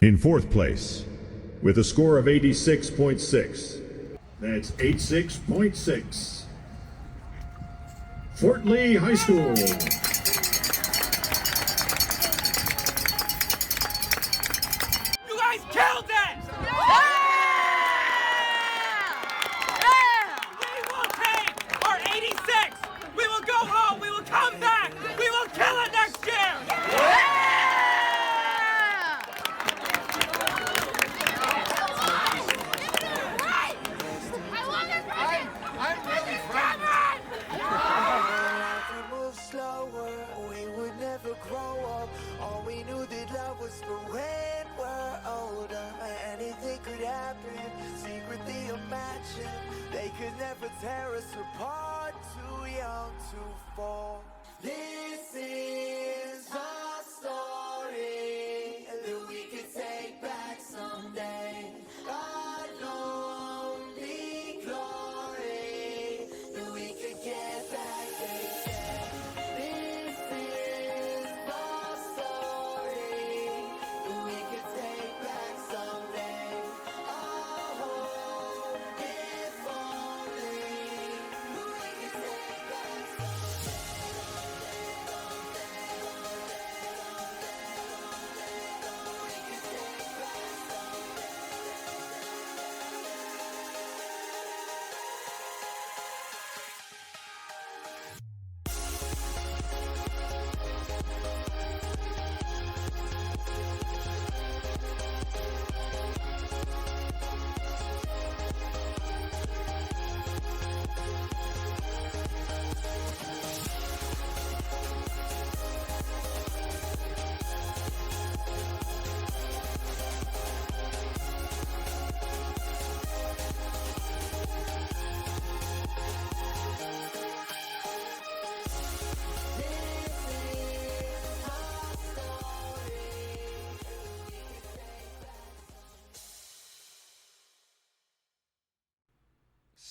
In fourth place, with a score of 86.6. That's 86.6. Fort Lee High School. You guys killed it! We will take our 86! We will go home! We will come back! We will kill it next year! I'm really proud. Move slower, we would never grow up. All we knew that love was for when we're older. Anything could happen, secretly imagine. They could never tear us apart, too young to fall. This is our story that we could take back someday. God only glory that we could get back again. This is our story that we could take back someday. Oh, if only we could take back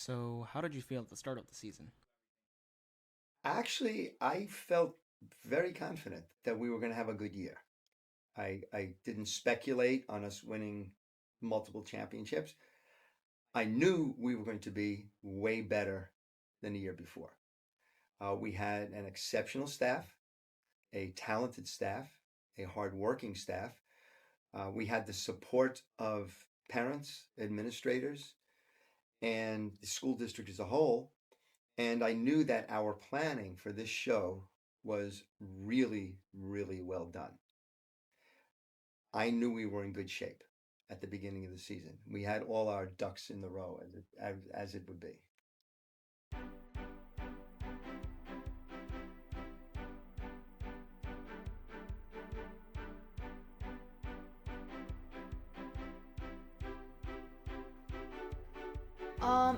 So, how did you feel at the start of the season? Actually, I felt very confident that we were going to have a good year. I didn't speculate on us winning multiple championships. I knew we were going to be way better than the year before. We had an exceptional staff, a talented staff, a hardworking staff. We had the support of parents, administrators, and the school district as a whole. And I knew that our planning for this show was really, really well done. I knew we were in good shape at the beginning of the season. We had all our ducks in the row, as it would be.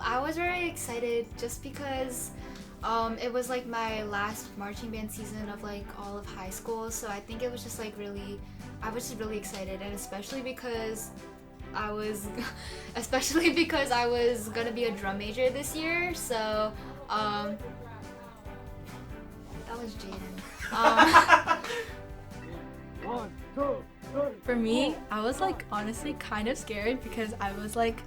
I was very excited just because it was like my last marching band season of like all of high school, so I think it was just like I was just really excited, and especially because I was gonna be a drum major this year, so that was Jaden. For me, I was like honestly kind of scared because I was like,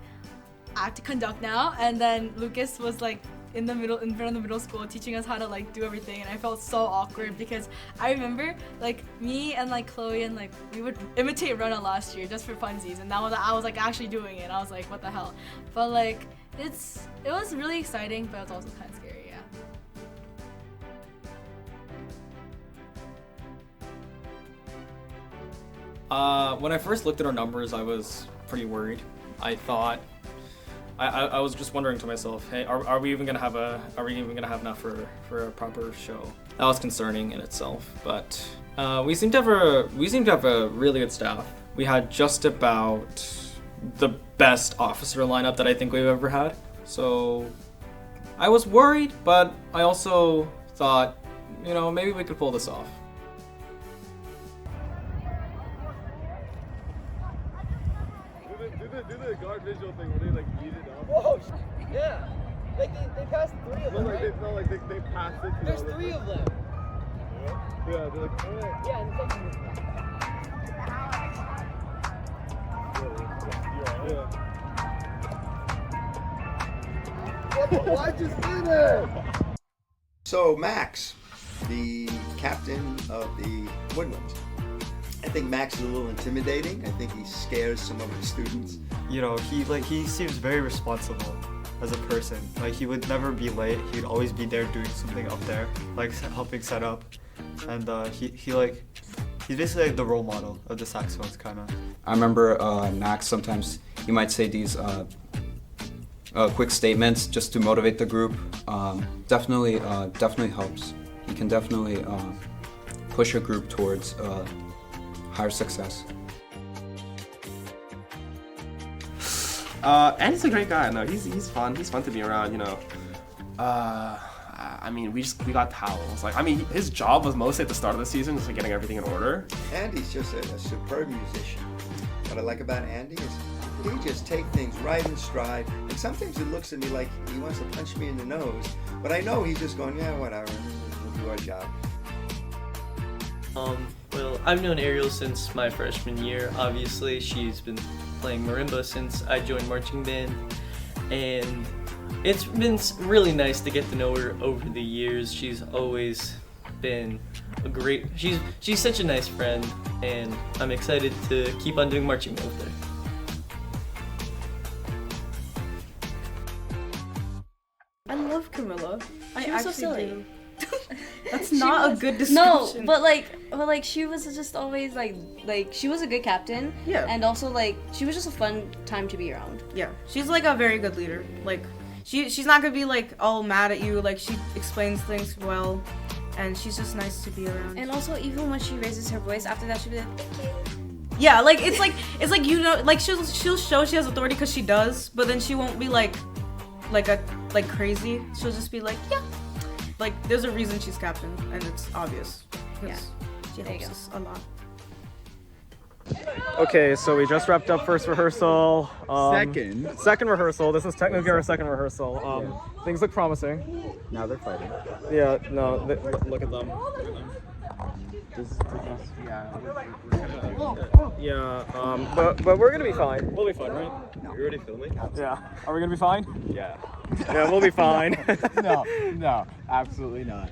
I have to conduct now, and then Lucas was like in front of the middle school teaching us how to like do everything, and I felt so awkward because I remember like me and like Chloe and like we would imitate Rona last year just for funsies, and I was like actually doing it, and I was like, what the hell? But like it was really exciting, but it was also kind of scary, yeah. When I first looked at our numbers, I was pretty worried. I was just wondering to myself, hey, are we even gonna have enough for a proper show? That was concerning in itself, but we seem to have a really good staff. We had just about the best officer lineup that I think we've ever had. So I was worried, but I also thought, maybe we could pull this off. Do the guard visual thing where they like eat it up. Whoa, yeah. Like they passed 3 of them, right? They passed it. There's 3 of them. Yeah, they're like, Yeah, and the second Why just did it? So Max, the captain of the Woodlands. I think Max is a little intimidating. I think he scares some of his students. You know, he seems very responsible as a person. Like, he would never be late. He'd always be there doing something up there, like helping set up. And he's basically like the role model of the saxophones, kind of. I remember Max, sometimes he might say these quick statements just to motivate the group. Definitely helps. He can definitely push a group towards higher success. Andy's a great guy. No, he's fun. He's fun to be around. You know. I mean, we got towels. Like, I mean, his job was mostly at the start of the season, just like getting everything in order. Andy's just a superb musician. What I like about Andy is he just takes things right in stride. And sometimes it looks at me like he wants to punch me in the nose, but I know he's just going, yeah, whatever. We'll do our job. Well, I've known Ariel since my freshman year. Obviously, she's been playing marimba since I joined marching band, and it's been really nice to get to know her over the years. She's always been she's such a nice friend, and I'm excited to keep on doing marching band with her. I love Camilla. She was so silly. That's not a good description. No, but like she was just always like she was a good captain. Yeah. And also like she was just a fun time to be around. Yeah, she's like a very good leader. Like she's not gonna be like all mad at you. Like she explains things well, and she's just nice to be around. And also even when she raises her voice after that, she'll be like, thank you. Yeah, like it's like you know, like she'll show she has authority because she does, but then she won't be like crazy. She'll just be like, yeah. Like, there's a reason she's captain, and it's obvious. Yeah. She There you helps us a lot. Okay, so we just wrapped up first rehearsal. Second rehearsal. This is technically our second rehearsal. Things look promising. Now they're fighting. Yeah, no, look at them. Yeah, but we're gonna be fine. We'll be fine, right? You're already filming? Yeah. Are we gonna be fine? Yeah. Yeah, we'll be fine. No, absolutely not.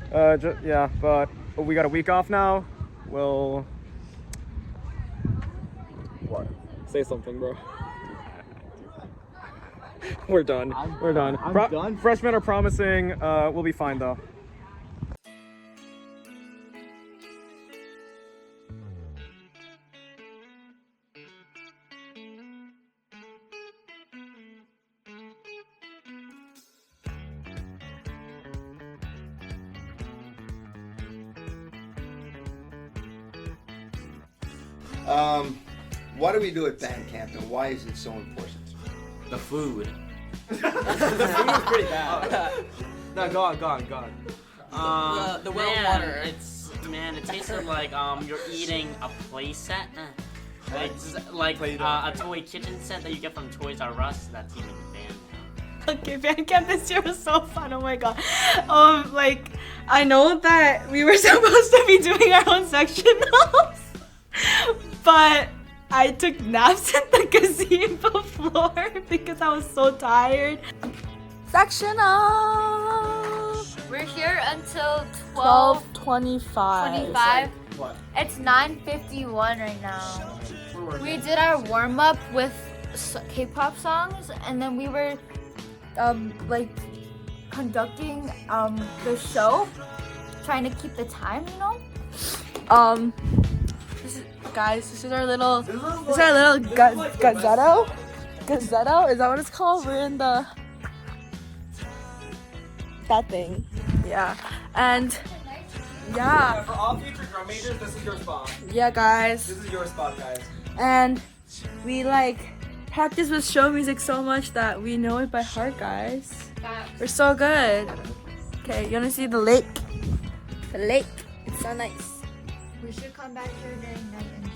Yeah, but we got a week off now. We'll... What? Say something, bro. We're done. We're done. I'm done? Freshmen are promising. We'll be fine, though. What do we do at band camp, and why is it so important? The food. The food was pretty bad. No, go on. The well water. It tasted like you're eating a play set. It's like a toy kitchen set that you get from Toys R Us. That's even band. Okay, band camp this year was so fun. Oh my god. Like I know that we were supposed to be doing our own sectionals, but I took naps in the gazebo floor because I was so tired. Sectional. We're here until 12:25. What? It's 9:51 right now. We did our warm up with K-pop songs, and then we were like conducting the show, trying to keep the time, you know. This is our little gazzetto. Gazzetto, is that what it's called? We're in that thing. Yeah. And yeah. For all future drum majors, this is your spot. Yeah, guys. This is your spot, guys. And we practice with show music so much that we know it by heart, guys. We're so good. Okay, you wanna see the lake? The lake. It's so nice. We should come back here during night and show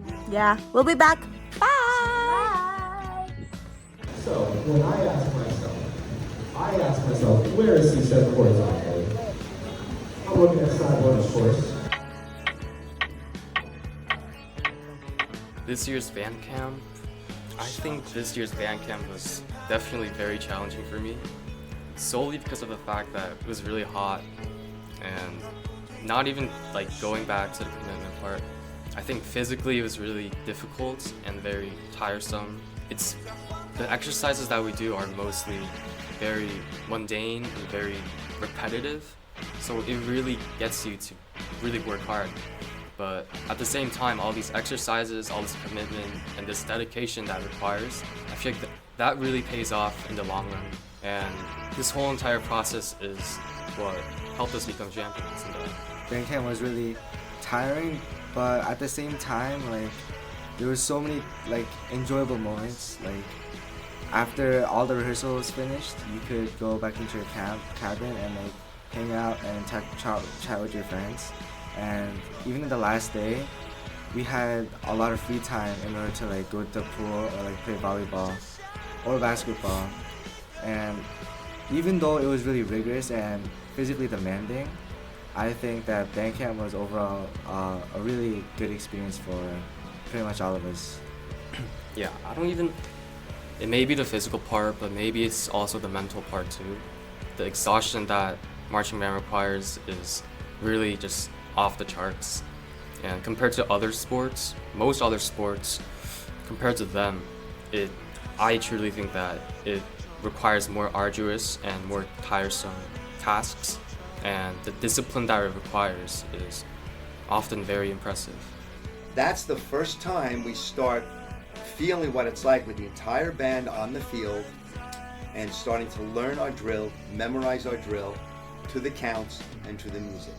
you. Yeah, we'll be back. Bye. So when I ask myself, where is he set horizontally? I'm looking at side one, of course. This year's band camp, I think this year's band camp was definitely very challenging for me, solely because of the fact that it was really hot and not even like going back to the commitment part. I think physically it was really difficult and very tiresome. It's the exercises that we do are mostly very mundane and very repetitive, so it really gets you to really work hard. But at the same time, all these exercises, all this commitment, and this dedication that requires, I feel like that really pays off in the long run. And this whole entire process is what helped us become champions. Band camp was really tiring, but at the same time, like, there were so many like enjoyable moments. Like, after all the rehearsal was finished, you could go back into your cabin and like hang out and chat with your friends. And even in the last day, we had a lot of free time in order to like go to the pool or like play volleyball or basketball. And even though it was really rigorous and physically demanding, I think that band camp was overall a really good experience for pretty much all of us. Yeah, it may be the physical part, but maybe it's also the mental part too. The exhaustion that marching band requires is really just off the charts. And compared to other sports, most other sports, compared to them, I truly think that it requires more arduous and more tiresome tasks, and the discipline that it requires is often very impressive. That's the first time we start feeling what it's like with the entire band on the field and starting to learn our drill, memorize our drill to the counts and to the music.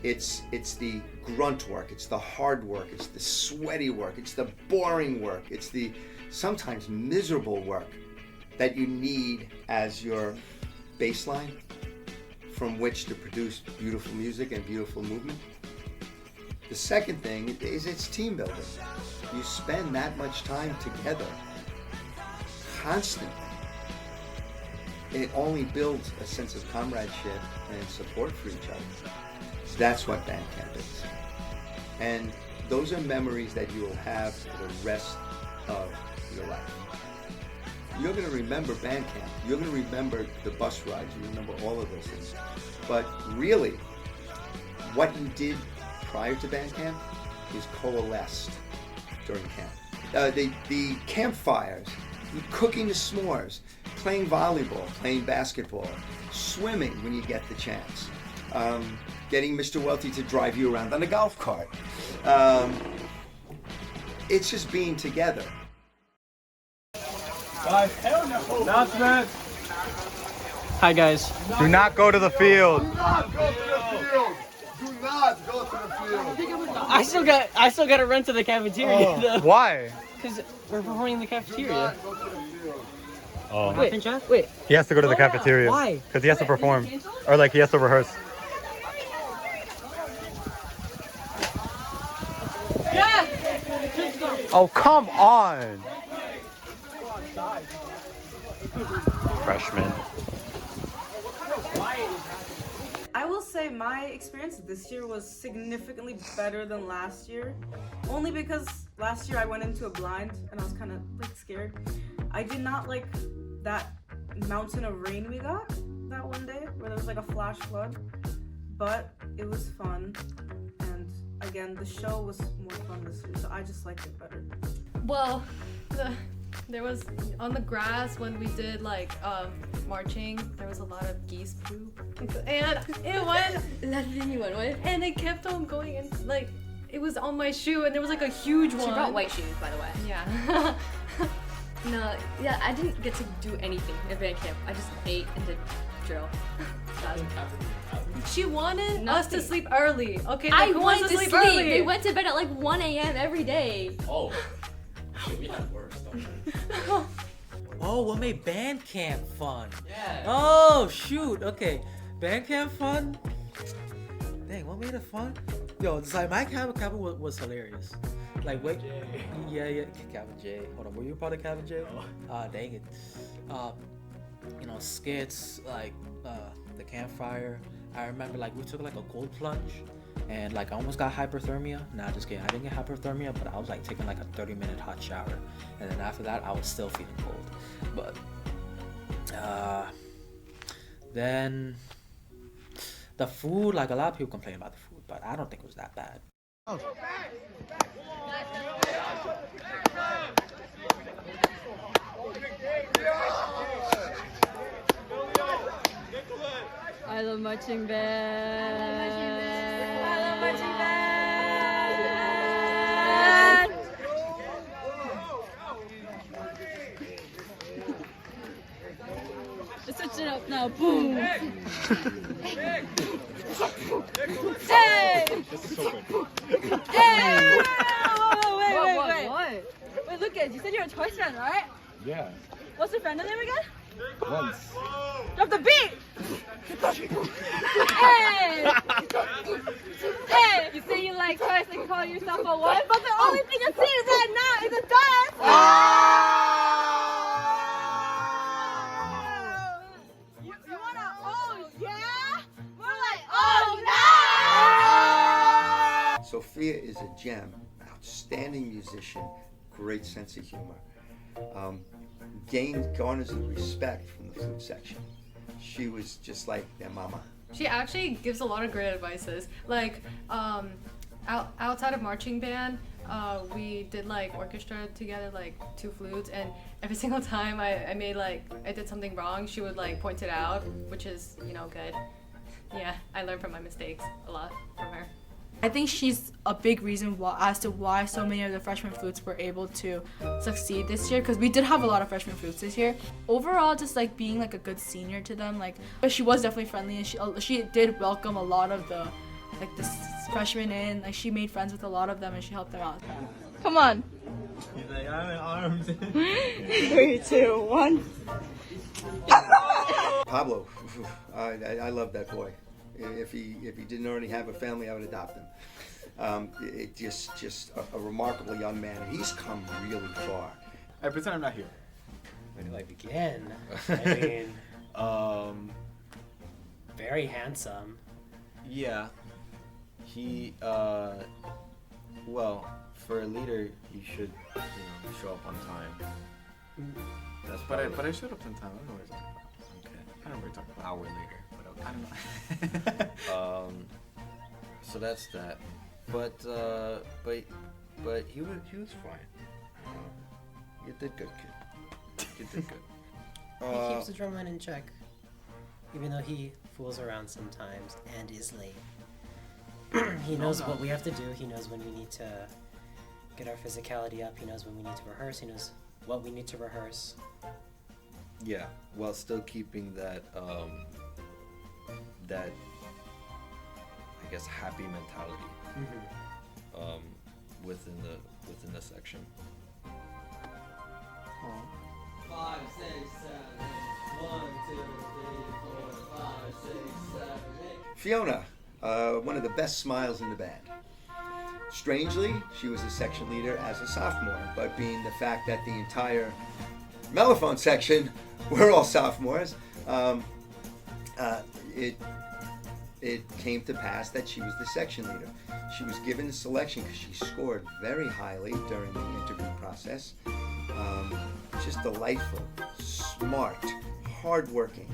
It's the grunt work, it's the hard work, it's the sweaty work, it's the boring work, it's the sometimes miserable work that you need as your baseline from which to produce beautiful music and beautiful movement. The second thing is it's team building. You spend that much time together constantly. It only builds a sense of comradeship and support for each other. That's what band camp is. And those are memories that you will have for the rest of your life. You're going to remember band camp. You're going to remember the bus rides. You remember all of those things. But really, what you did prior to band camp is coalesced during camp. The campfires, cooking the s'mores, playing volleyball, playing basketball, swimming when you get the chance, getting Mr. Welty to drive you around on a golf cart. It's just being together. Guys, hell no! Announcement! Hi guys. Do not go to the field. Do not go to the field. Do not go to the field. I still got to run to the cafeteria. Though. Why? Because we're performing in the cafeteria. Oh. Wait. He has to go to the cafeteria. Why? Because he has to perform. Or like he has to rehearse. Yeah. Oh, come on! Freshman. I will say my experience this year was significantly better than last year. Only because last year I went into a blind and I was kind of like scared. I did not like that mountain of rain we got that one day where there was like a flash flood, but it was fun. And again, the show was more fun this year, so I just liked it better. Well, there was on the grass when we did like marching, there was a lot of geese poop, and it went. And it kept on going, and like it was on my shoe, and there was like a huge one. She brought white shoes, by the way. Yeah. No, yeah, I didn't get to do anything at band camp. I just ate and did drill. She wanted us to sleep early. Okay, I like, who wanted wants to sleep sleep. early? They went to bed at like 1 a.m. every day. Oh. We had worse, don't we? Oh, what made band camp fun? Yeah. Oh, shoot. Okay. Band camp fun? Dang, what made it fun? Yo, it's like my Cabin was hilarious. Like, wait. Yeah. Cabin J. Hold on, were you part of Cabin J? Oh. Dang it. You know, skits, like, the campfire. I remember, like, we took, like, a cold plunge. and like I almost got hyperthermia. Nah, just kidding. I didn't get hyperthermia, but I was like taking like a 30-minute hot shower, and then after that I was still feeling cold. But then the food, like a lot of people complain about the food, but I don't think it was that bad. I love marching band. I love marching band. Let's switch it up now. Boom. Hey! This is so good. Hey! What? Wait, Lucas, you said you're a Toys fan, right? Yeah. What's your friend's name again? Once. Drop the beat! Hey! Hey! You say you like toys and call yourself a what? But the only thing I see is right now is a dance! You wanna, oh yeah? We're like, oh no! Sophia is a gem, outstanding musician, great sense of humor. Garners the respect from the flute section. She was just like their mama. She actually gives a lot of great advices. Like, outside of marching band, we did like orchestra together, like 2 flutes, and every single time I did something wrong, she would like point it out, which is, you know, good. Yeah, I learned from my mistakes a lot from her. I think she's a big reason as to why so many of the freshman flutes were able to succeed this year, because we did have a lot of freshman flutes this year. Overall, just like being like a good senior to them, like, but she was definitely friendly, and she did welcome a lot of the freshmen in. Like, she made friends with a lot of them and she helped them out. Come on. He's like, I'm in arms. 3, 2, 1. Pablo, I love that boy. If he didn't already have a family, I would adopt him. It just a remarkable young man. He's come really far. I pretend I'm not here. Where do I begin? I mean, very handsome. Yeah. He, well, for a leader, you should, show up on time. That's But I showed up on time. I don't know what you're talking about. Okay. I don't know what you're talking about. Hour later, but okay. I don't know. So that's that. But he was fine. You did good, kid. You did good. He keeps the drumline in check, even though he fools around sometimes and is late. He knows what we have to do. He knows when we need to get our physicality up. He knows when we need to rehearse. He knows what we need to rehearse. Yeah, while still keeping that, I guess, happy mentality within the section. 5, 6, 7, 1, 2, 3, 4, 5, 6, 7, 8. Fiona, one of the best smiles in the band. Strangely, she was a section leader as a sophomore, but being the fact that the entire mellophone section were all sophomores, it came to pass that she was the section leader. She was given the selection because she scored very highly during the interview process. Just delightful, smart, hardworking.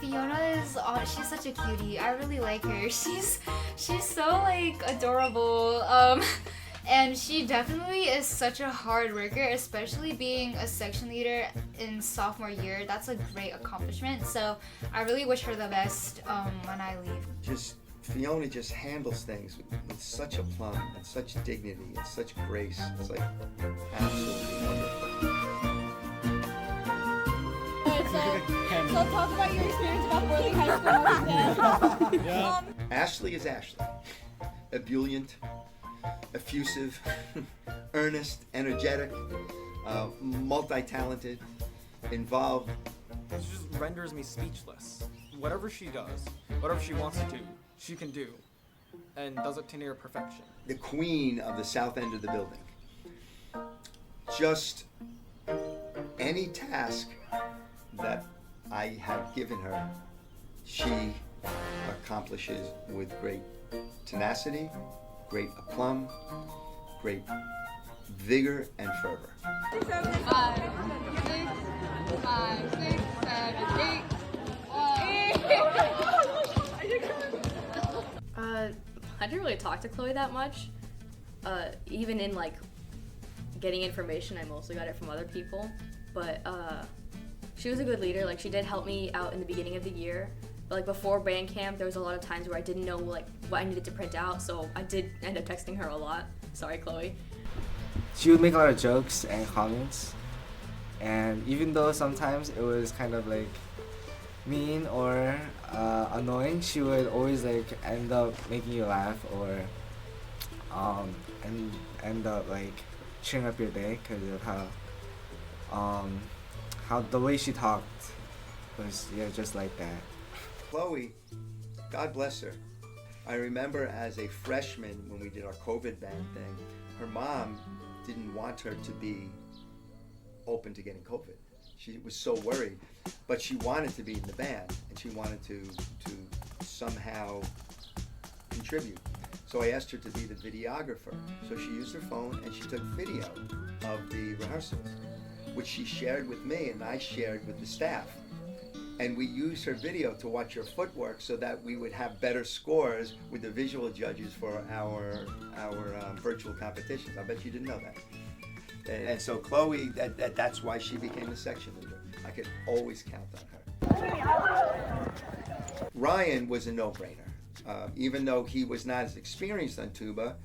Fiona is she's such a cutie. I really like her. She's so like adorable. And she definitely is such a hard worker, especially being a section leader in sophomore year. That's a great accomplishment. So I really wish her the best when I leave. Fiona just handles things with such aplomb and such dignity and such grace. It's like absolutely wonderful. So talk about your experience about Worthing High School. Yeah. Ashley is Ashley. Ebullient, effusive, earnest, energetic, multi-talented, involved. It just renders me speechless. Whatever she does, whatever she wants to do, she can do, and does it to near perfection. The queen of the south end of the building. Just any task that I have given her, she accomplishes with great tenacity, great aplomb, great vigor and fervor. 5, 6, 7, 8. I didn't really talk to Chloe that much. Even in like getting information, I mostly got it from other people. But she was a good leader. Like she did help me out in the beginning of the year. But like before band camp, there was a lot of times where I didn't know like what I needed to print out. So I did end up texting her a lot. Sorry, Chloe. She would make a lot of jokes and comments, and even though sometimes it was kind of like mean or annoying, she would always like end up making you laugh or and end up like cheering up your day because of how the way she talked was just like that. Chloe, God bless her. I remember as a freshman when we did our COVID band thing, her mom didn't want her to be open to getting COVID. She was so worried, but she wanted to be in the band and she wanted to somehow contribute. So I asked her to be the videographer. So she used her phone and she took video of the rehearsals, which she shared with me and I shared with the staff. And we used her video to watch her footwork so that we would have better scores with the visual judges for our virtual competitions. I bet you didn't know that. And so Chloe, that's why she became the section leader. I could always count on her. Ryan was a no-brainer, even though he was not as experienced on tuba,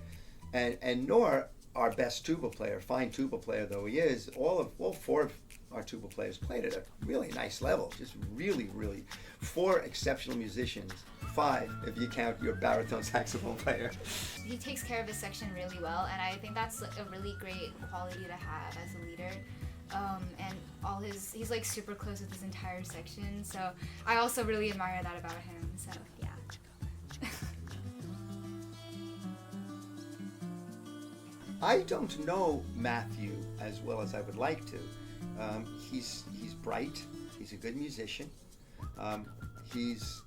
and nor our best tuba player, fine tuba player though he is, all four of our tuba players played at a really nice level, just really, really, 4 exceptional musicians, 5 if you count your baritone saxophone player. He takes care of his section really well, and I think that's a really great quality to have as a leader. And he's like super close with his entire section, so I also really admire that about him, so yeah. I don't know Matthew as well as I would like to. He's bright, he's a good musician, he's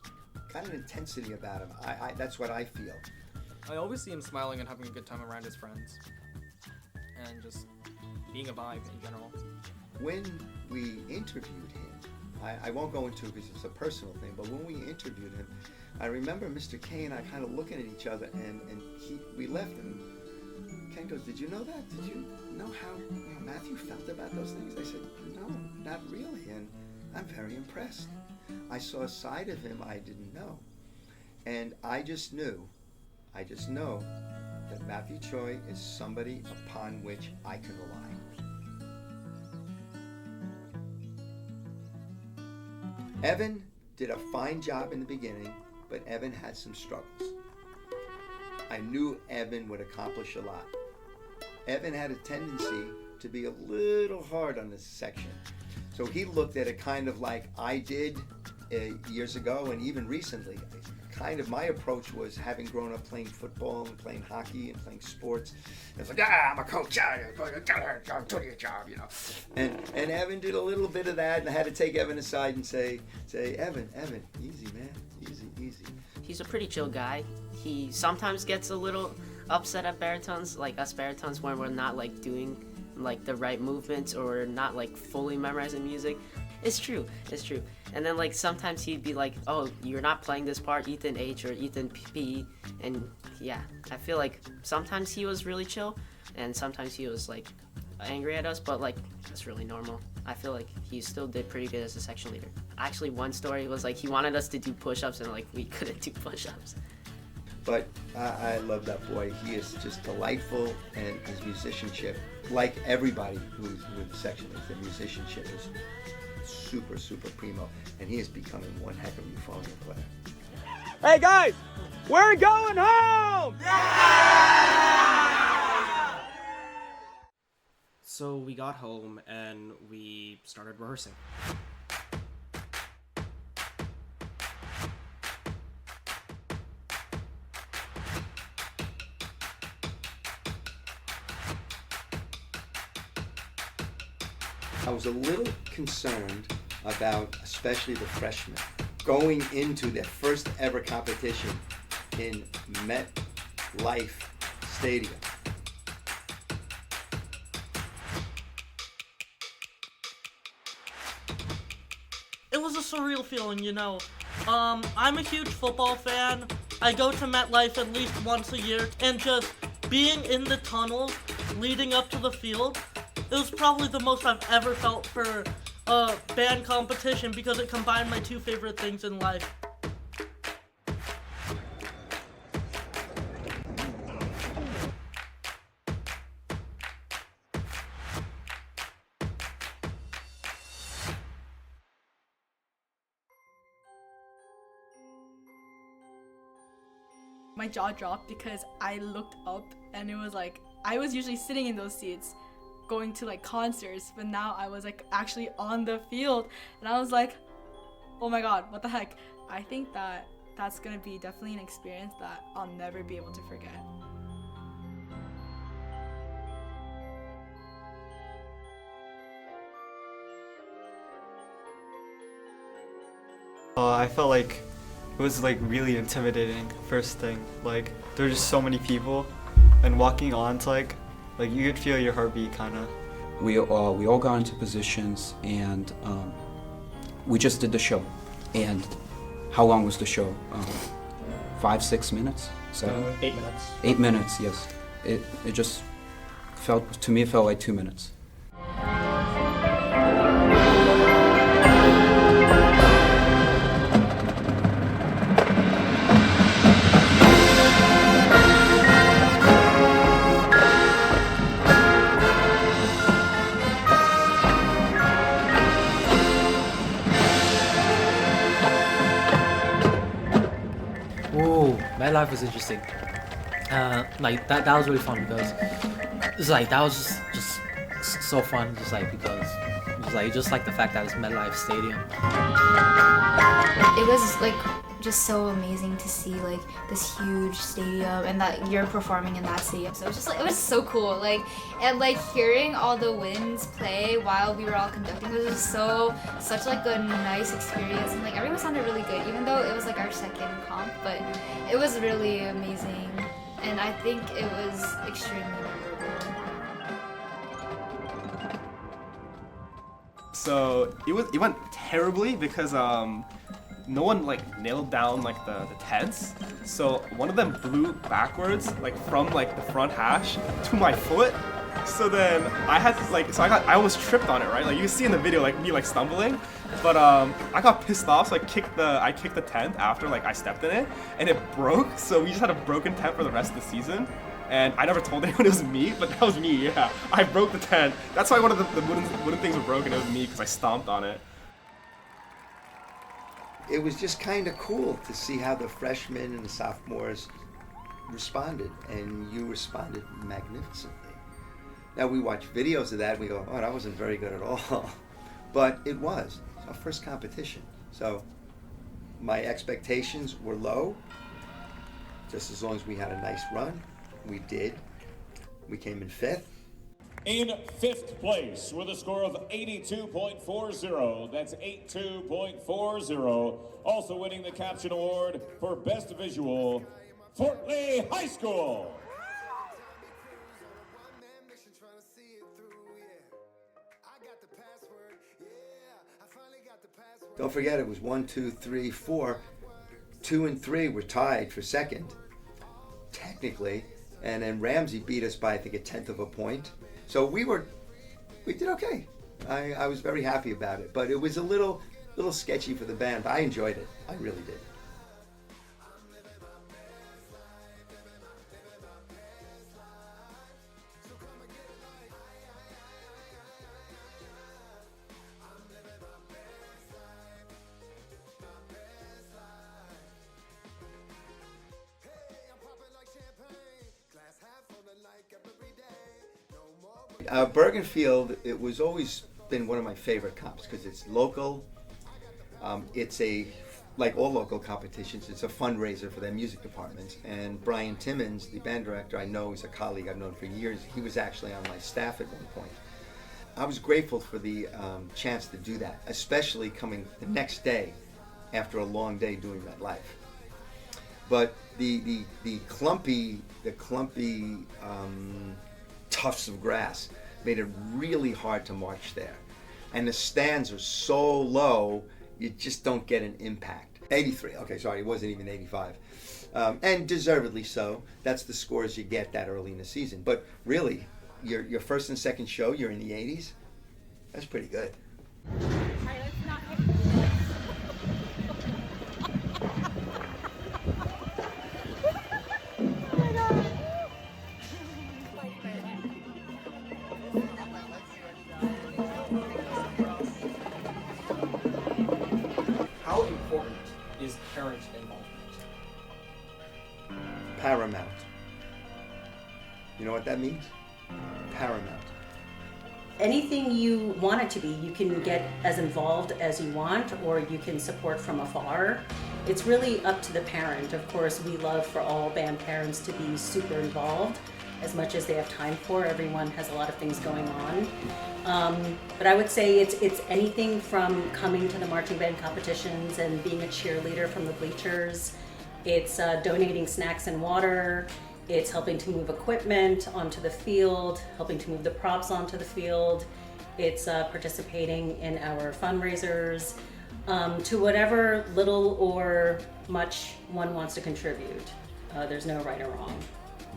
got an intensity about him. That's what I feel. I always see him smiling and having a good time around his friends. And just being a vibe in general. When we interviewed him, I won't go into it because it's a personal thing, but when we interviewed him, I remember Mr. K and I kind of looking at each other and we left and Ken goes, "Did you know that? Did you know how Matthew felt about those things?" I said, "No, not really, and I'm very impressed. I saw a side of him I didn't know, and I just know that Matthew Choi is somebody upon which I can rely." Evan did a fine job in the beginning, but Evan had some struggles. I knew Evan would accomplish a lot. Evan had a tendency to be a little hard on this section. So he looked at it kind of like I did years ago and even recently. Kind of my approach was, having grown up playing football and playing hockey and playing sports. It's like, I'm a coach, do your job, you know. And Evan did a little bit of that, and I had to take Evan aside and say, Evan, easy, man, easy. He's a pretty chill guy. He sometimes gets a little upset at baritones, like us baritones, when we're not like doing like the right movements or not like fully memorizing music. It's true. And then like sometimes he'd be like, "Oh, you're not playing this part, Ethan H or Ethan P," and yeah, I feel like sometimes he was really chill, and sometimes he was like angry at us, but like that's really normal. I feel like he still did pretty good as a section leader. Actually, one story was like he wanted us to do push-ups and like we couldn't do push-ups. But I love that boy. He is just delightful, and his musicianship, like everybody who's with the section, the musicianship is super, super primo, and he is becoming one heck of a euphonium player. Hey guys, we're going home! So we got home and we started rehearsing. I was a little concerned about especially the freshmen going into their first ever competition in MetLife Stadium. It was a surreal feeling, you know. I'm a huge football fan. I go to MetLife at least once a year, and just being in the tunnel leading up to the field, it was probably the most I've ever felt for a band competition because it combined my two favorite things in life. My jaw dropped because I looked up and it was like, I was usually sitting in those seats going to like concerts, but now I was like actually on the field and I was like, oh my god, what the heck. I think that that's gonna be definitely an experience that I'll never be able to forget. I felt like it was like really intimidating first thing. Like there were just so many people, and walking on to like you could feel your heartbeat kind of. We all got into positions and we just did the show. And how long was the show? 5, 6 minutes? 7? 8 minutes. 8 minutes, yes. It just felt, to me it felt like 2 minutes. MetLife was interesting. Like that was really fun because it's like that was just so fun. Just like because just like the fact that it's MetLife Stadium. It was like just so amazing to see like this huge stadium and that you're performing in that stadium. So it was just like it was so cool. Like and like hearing all the winds play while we were all conducting was just such like a nice experience, and like everyone sounded really good even though it was like our second comp, but it was really amazing and I think it was extremely memorable. So it went terribly because no one like nailed down like the tents. So one of them blew backwards like from like the front hash to my foot. So then I had like I almost tripped on it, right? Like you can see in the video like me like stumbling. But I got pissed off, so I kicked the tent after like I stepped in it, and it broke. So we just had a broken tent for the rest of the season. And I never told anyone it was me, but that was me. Yeah, I broke the tent. That's why one of the wooden things were broken. It was me because I stomped on it. It was just kind of cool to see how the freshmen and the sophomores responded, and you responded magnificently. Now we watch videos of that and we go, oh, that wasn't very good at all. But it was our first competition. So my expectations were low, just as long as we had a nice run. We did. We came in 5th. In 5th place with a score of 82.40, that's 82.40, also winning the Caption Award for Best Visual, Fort Lee High School. Don't forget, it was 1, 2, 3, 4. 2 and 3 were tied for second, technically, and then Ramsey beat us by I think 1/10 of a point. So we did okay. I was very happy about it, but it was a little sketchy for the band. But I enjoyed it. I really did. Bergenfield, it was always been one of my favorite comps because it's local. It's like all local competitions, it's a fundraiser for their music departments. And Brian Timmons, the band director, I know he's a colleague I've known for years. He was actually on my staff at one point. I was grateful for the chance to do that, especially coming the next day after a long day doing that life. But the clumpy tufts of grass made it really hard to march there. And the stands are so low, you just don't get an impact. 83, okay, sorry, it wasn't even 85. And deservedly so. That's the scores you get that early in the season. But really, your first and second show, you're in the 80s. That's pretty good. How important is parent involvement? Paramount. You know what that means? Paramount. Anything you want it to be, you can get as involved as you want, or you can support from afar. It's really up to the parent. Of course, we love for all band parents to be super involved as much as they have time for. Everyone has a lot of things going on. But I would say it's anything from coming to the marching band competitions and being a cheerleader from the bleachers. It's donating snacks and water. It's helping to move equipment onto the field, helping to move the props onto the field. It's participating in our fundraisers, to whatever little or much one wants to contribute. There's no right or wrong.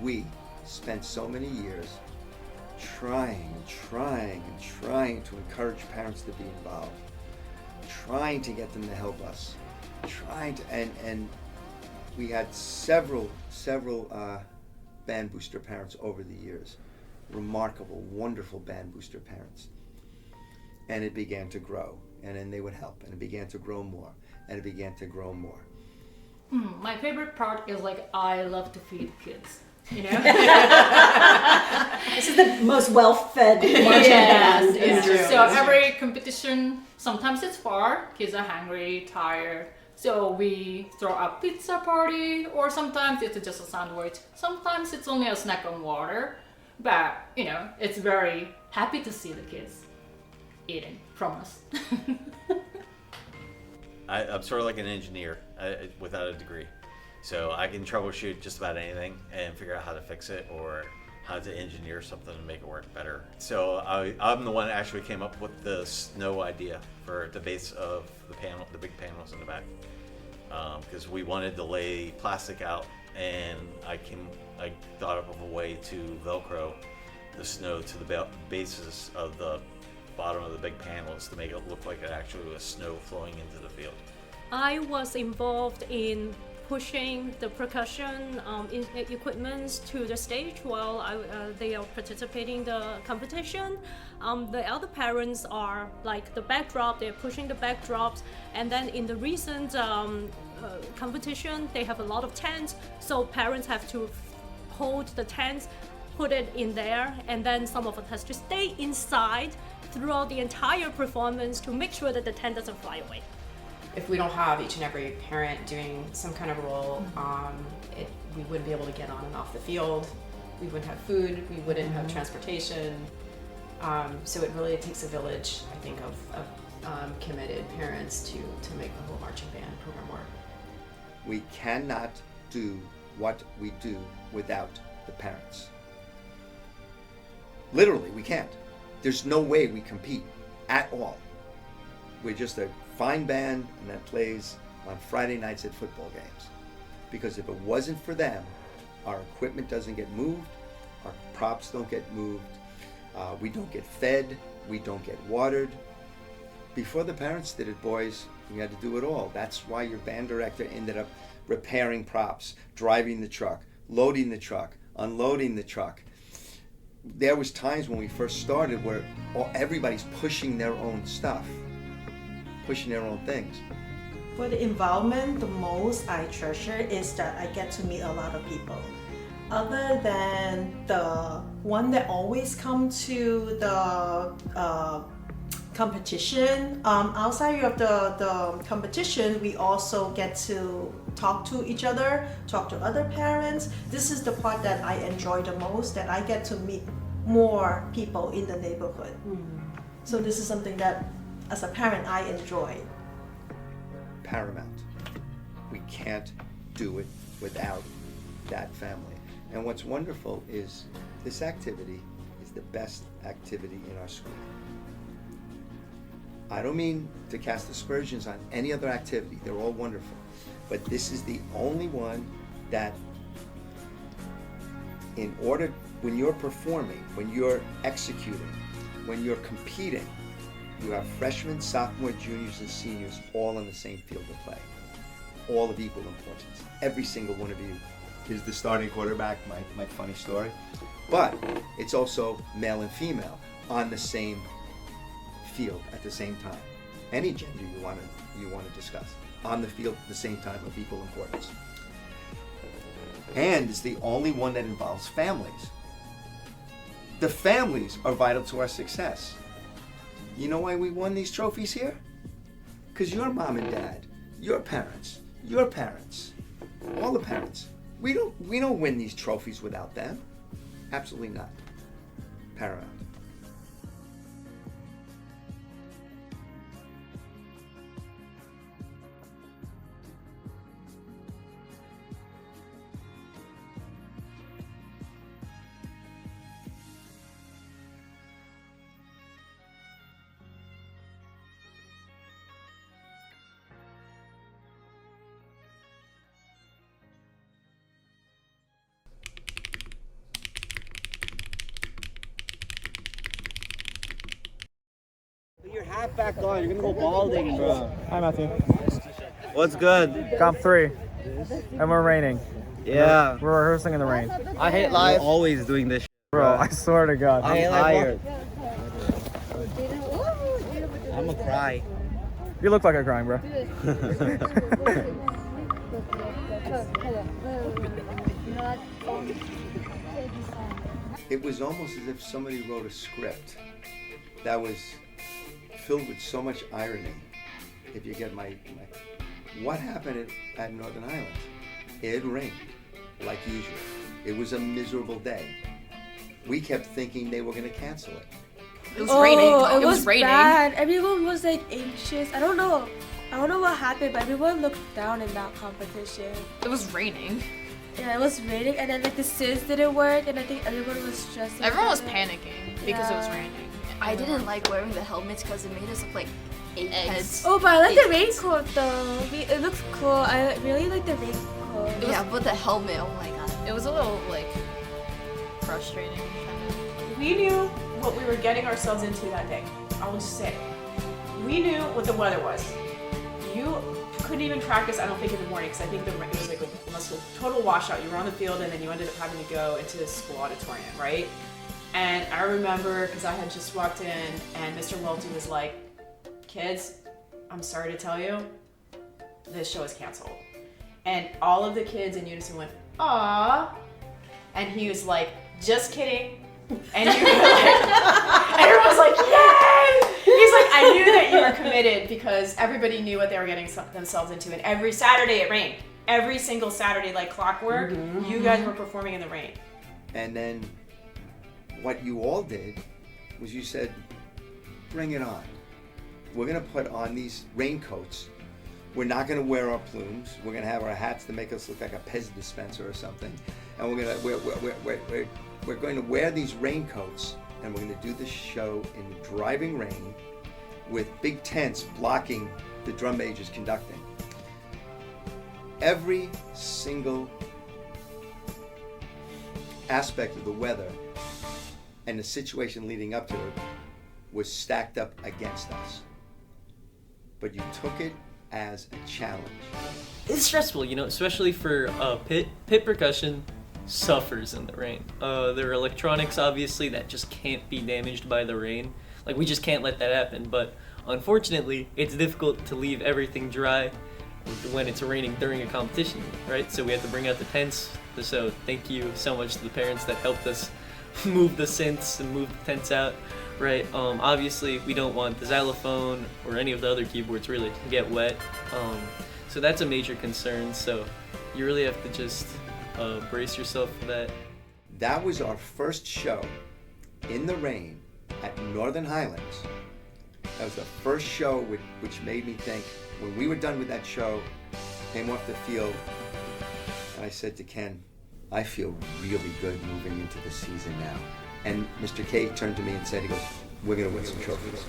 We spent so many years trying to encourage parents to be involved, trying to get them to help us, and we had several band booster parents over the years, remarkable, wonderful band booster parents. And it began to grow, and then they would help, and it began to grow more, and it began to grow more. My favorite part is like I love to feed kids. You know, this is the most well-fed marching band. Yes. So every competition, sometimes it's far, kids are hungry, tired. So we throw a pizza party, or sometimes it's just a sandwich. Sometimes it's only a snack on water. But, you know, it's very happy to see the kids eating from us. I'm sort of like an engineer without a degree. So I can troubleshoot just about anything and figure out how to fix it or how to engineer something to make it work better. So I'm the one that actually came up with the snow idea for the base of the panel, the big panels in the back. Because we wanted to lay plastic out, and I thought up of a way to Velcro the snow to the bases of the bottom of the big panels to make it look like it actually was snow flowing into the field. I was involved in pushing the percussion equipment to the stage while they are participating in the competition. The elder parents are like the backdrop, they're pushing the backdrops, and then in the recent competition they have a lot of tents, so parents have to hold the tents, put it in there, and then some of us has to stay inside throughout the entire performance to make sure that the tent doesn't fly away. If we don't have each and every parent doing some kind of role, we wouldn't be able to get on and off the field. We wouldn't have food. We wouldn't have transportation. So it really takes a village, I think, of committed parents to make the whole marching band program work. We cannot do what we do without the parents. Literally, we can't. There's no way we compete at all. We're just a fine band and that plays on Friday nights at football games. Because if it wasn't for them, our equipment doesn't get moved, our props don't get moved, we don't get fed, we don't get watered. Before the parents did it, boys, we had to do it all. That's why your band director ended up repairing props, driving the truck, loading the truck, unloading the truck. There was times when we first started where everybody's pushing their own stuff, pushing their own things. For the involvement, the most I treasure is that I get to meet a lot of people. Other than the one that always come to the competition, outside of the competition, we also get to talk to each other, talk to other parents. This is the part that I enjoy the most, that I get to meet more people in the neighborhood. So this is something that, as a parent, I enjoy. paramount. We can't do it without that family. And what's wonderful is this activity is the best activity in our school. I don't mean to cast aspersions on any other activity. They're all wonderful. But this is the only one that in order, when you're performing, when you're executing, when you're competing, you have freshmen, sophomore, juniors, and seniors all on the same field of play. All of equal importance. Every single one of you is the starting quarterback, my funny story. But it's also male and female on the same field at the same time. Any gender you want to discuss on the field at the same time of equal importance. And it's the only one that involves families. The families are vital to our success. You know why we won these trophies here? Because your mom and dad, your parents, all the parents, we don't win these trophies without them. Absolutely not. Paramount. Put your hat back on. You're gonna go balding, bro. Hi, Matthew. What's good? Comp 3. And we're raining. Yeah. We're rehearsing in the rain. I hate life. We're always doing this. Bro, I swear to God. I'm tired. I'm gonna cry. You look like you're crying, bro. It was almost as if somebody wrote a script that was filled with so much irony. If you get my what happened at Northern Highlands? It rained, like usual. It was a miserable day. We kept thinking they were going to cancel it. It was raining. It was raining. bad. Everyone was like anxious. I don't know what happened, but everyone looked down in that competition. It was raining. Yeah, it was raining, and then like the SIDS didn't work, and I think everyone was stressing. Everyone was about it. panicking because it was raining. I didn't like wearing the helmets because it made us look like eggs. Oh, but I like the raincoat though. It looks cool. I really like the raincoat. Yeah, but the helmet, oh my god. It was a little like frustrating. Kind of. We knew what we were getting ourselves into that day. I'll just say, we knew what the weather was. You couldn't even practice, I don't think, in the morning, because I think it was like almost a total washout. You were on the field, and then you ended up having to go into the school auditorium, right? And I remember, because I had just walked in, and Mr. Welty was like, "Kids, I'm sorry to tell you, this show is canceled." And all of the kids in unison went, "Aww," and he was like, "Just kidding." And you were like, everyone was like, "Yay!" He's like, "I knew that you were committed because everybody knew what they were getting themselves into, and every Saturday it rained. Every single Saturday, like clockwork, you guys were performing in the rain." And then what you all did was you said, "Bring it on. We're going to put on these raincoats. We're not going to wear our plumes. We're going to have our hats to make us look like a Pez dispenser or something. And we're going to wear these raincoats, and we're going to do this show in driving rain with big tents blocking the drum majors conducting." Every single aspect of the weather and the situation leading up to it was stacked up against us. But you took it as a challenge. It's stressful, you know, especially for pit. Pit percussion suffers in the rain. There are electronics, obviously, that just can't be damaged by the rain. Like, we just can't let that happen. But unfortunately, it's difficult to leave everything dry when it's raining during a competition, right? So we have to bring out the tents. So thank you so much to the parents that helped us move the synths and move the tents out, right? Obviously, we don't want the xylophone or any of the other keyboards really to get wet. So that's a major concern. So you really have to just brace yourself for that. That was our first show in the rain at Northern Highlands. That was the first show which made me think, when we were done with that show, came off the field, and I said to Ken, I feel really good moving into the season now. And Mr. K turned to me and said, he goes, we're going to win some trophies.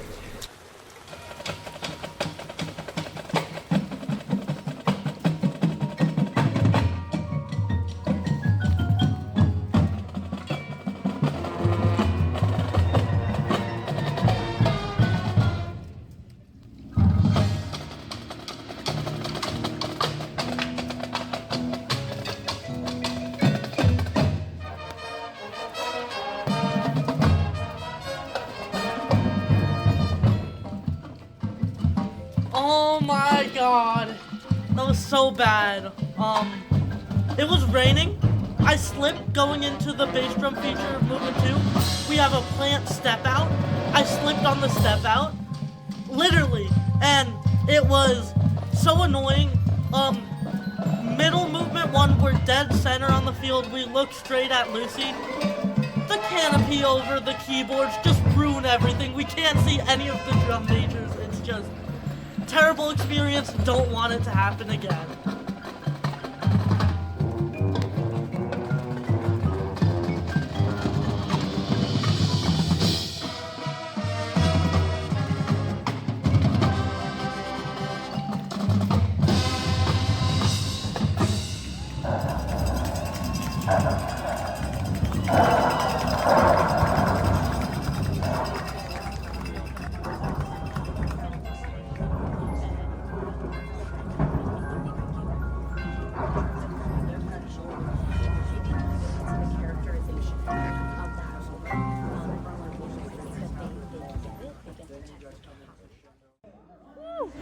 Oh my god, that was so bad. It was raining. I slipped going into the bass drum feature of movement 2. We have a plant step out. I slipped on the step out, literally, and it was so annoying. Middle movement 1, we're dead center on the field. We look straight at Lucy. The canopy over the keyboards just ruin everything. We can't see any of the drum majors. It's just terrible experience. Don't want it to happen again.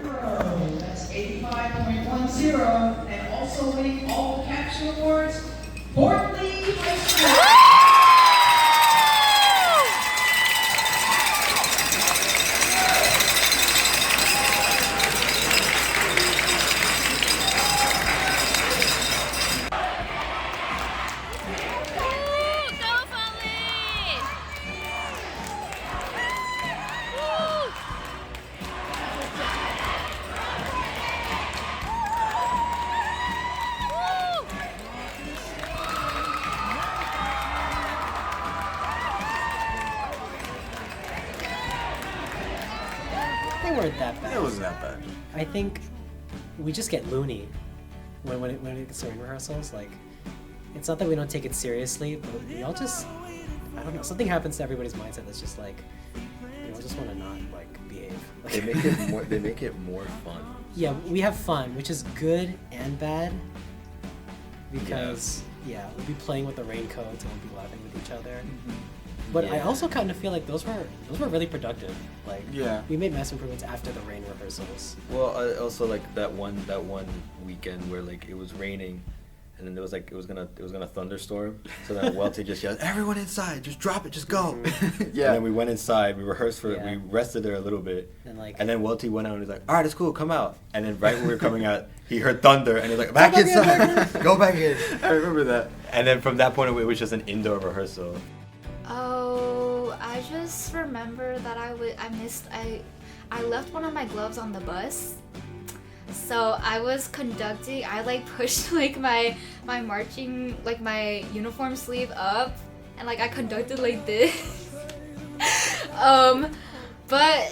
That's 85.10, and also winning all caption awards, Fort Lee High School. They weren't that bad. It wasn't that bad. I think we just get loony when it gets to ring rehearsals. Like, it's not that we don't take it seriously, but we all just, I don't know, something happens to everybody's mindset that's just like, we all just want to not like behave. Like, They make it more. They make it more fun. Yeah, we have fun, which is good and bad. Because we'll be playing with the raincoats and we'll be laughing with each other. But I also kind of feel like those were really productive. Like, we made mass improvements after the rain rehearsals. Well, also like that one weekend where like it was raining, and then it was gonna thunderstorm. So then Welty just yelled, "Everyone inside! Just drop it! Just go!" And then we went inside. We rehearsed for it. We rested there a little bit. And then Welty went out and he's like, "All right, it's cool. Come out." And then right when we were coming out, he heard thunder and he's like, "Back inside! Go back in!" I remember that. And then from that point, it was just an indoor rehearsal. Oh, I just remember that I left one of my gloves on the bus. So I was conducting, I like pushed like my marching, like my uniform sleeve up, and like I conducted like this. But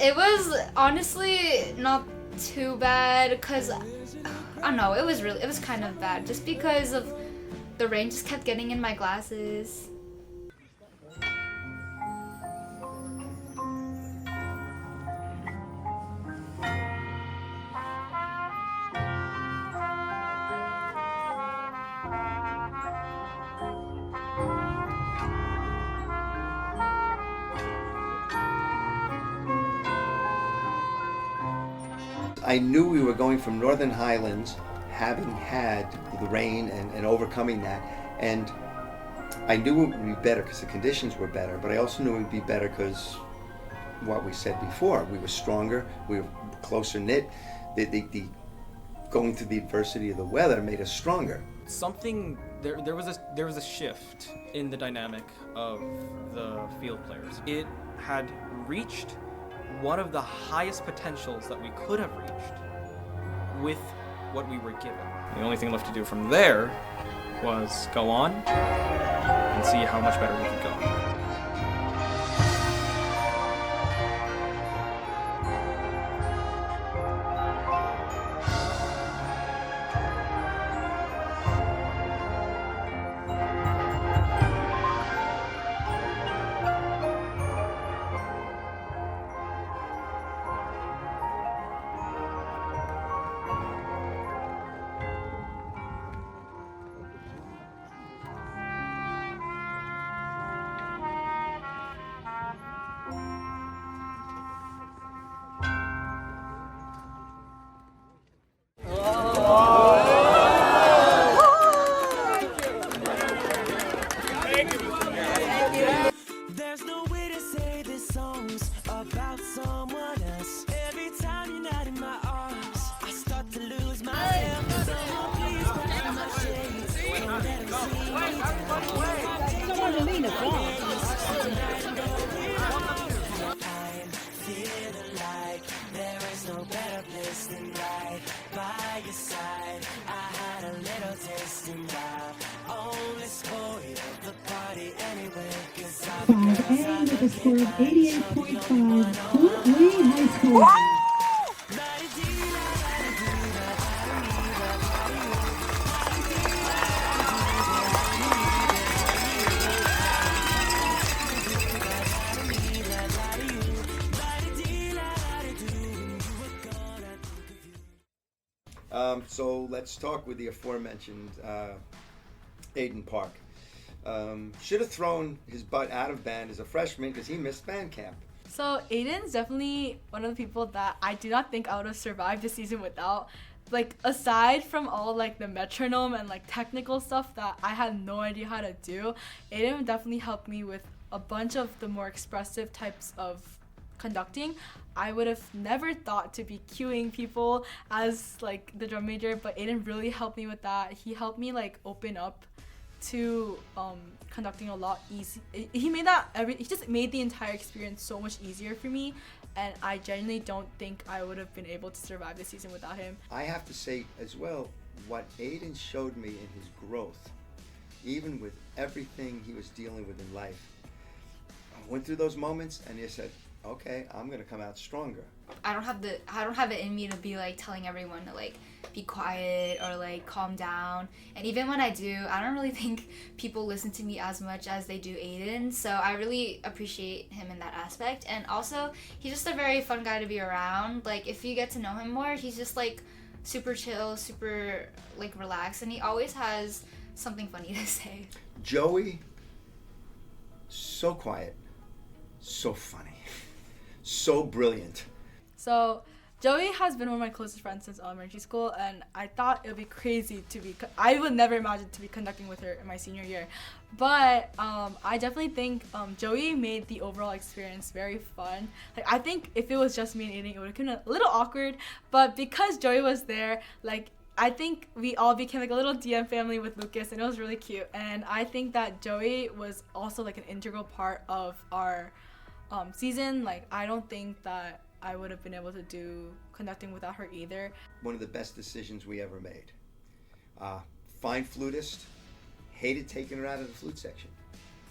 it was honestly not too bad, cause I don't know, it was kind of bad just because of the rain just kept getting in my glasses. I knew we were going from Northern Highlands, having had the rain and overcoming that, and I knew it would be better because the conditions were better, but I also knew it would be better because what we said before, we were stronger, we were closer knit. The going through the adversity of the weather made us stronger. There was a shift in the dynamic of the field players. It had reached one of the highest potentials that we could have reached, with what we were given. The only thing left to do from there was go on and see how much better we could go. There's no way to say this song's about someone else. Every time you're not in my arms, I start to lose myself. Someone please pass my shades. Don't let 'em see me. Someone to lean I'm feeling like there is no better place than right by your side. I had a little taste and I only spoiled the party anyway. 'Cause And with a score of 88.5, Fort Lee High School. So let's talk with the aforementioned Aiden Park. Should have thrown his butt out of band as a freshman because he missed band camp. So Aiden's definitely one of the people that I do not think I would have survived the season without. Like, aside from all like the metronome and like technical stuff that I had no idea how to do, Aiden definitely helped me with a bunch of the more expressive types of conducting. I would have never thought to be cueing people as like the drum major, but Aiden really helped me with that. He helped me like open up to conducting a lot easy. He just made the entire experience so much easier for me, and I genuinely don't think I would have been able to survive the season without him. I have to say as well, what Aiden showed me in his growth, even with everything he was dealing with in life, I went through those moments and he said, okay, I'm gonna come out stronger. I don't have it in me to be like telling everyone to like be quiet or like calm down. And even when I do, I don't really think people listen to me as much as they do Aiden. So I really appreciate him in that aspect. And also, he's just a very fun guy to be around. Like, if you get to know him more, he's just like super chill, super like relaxed, and he always has something funny to say. Joey, so quiet, so funny, so brilliant. So Joey has been one of my closest friends since elementary school, and I thought it would be crazy I would never imagine to be conducting with her in my senior year. But I definitely think Joey made the overall experience very fun. Like, I think if it was just me and Aiden, it would have been a little awkward, but because Joey was there, like, I think we all became like a little DM family with Lucas, and it was really cute. And I think that Joey was also like an integral part of our season. Like, I don't think that I would have been able to do conducting without her either. One of the best decisions we ever made. Fine flutist, hated taking her out of the flute section.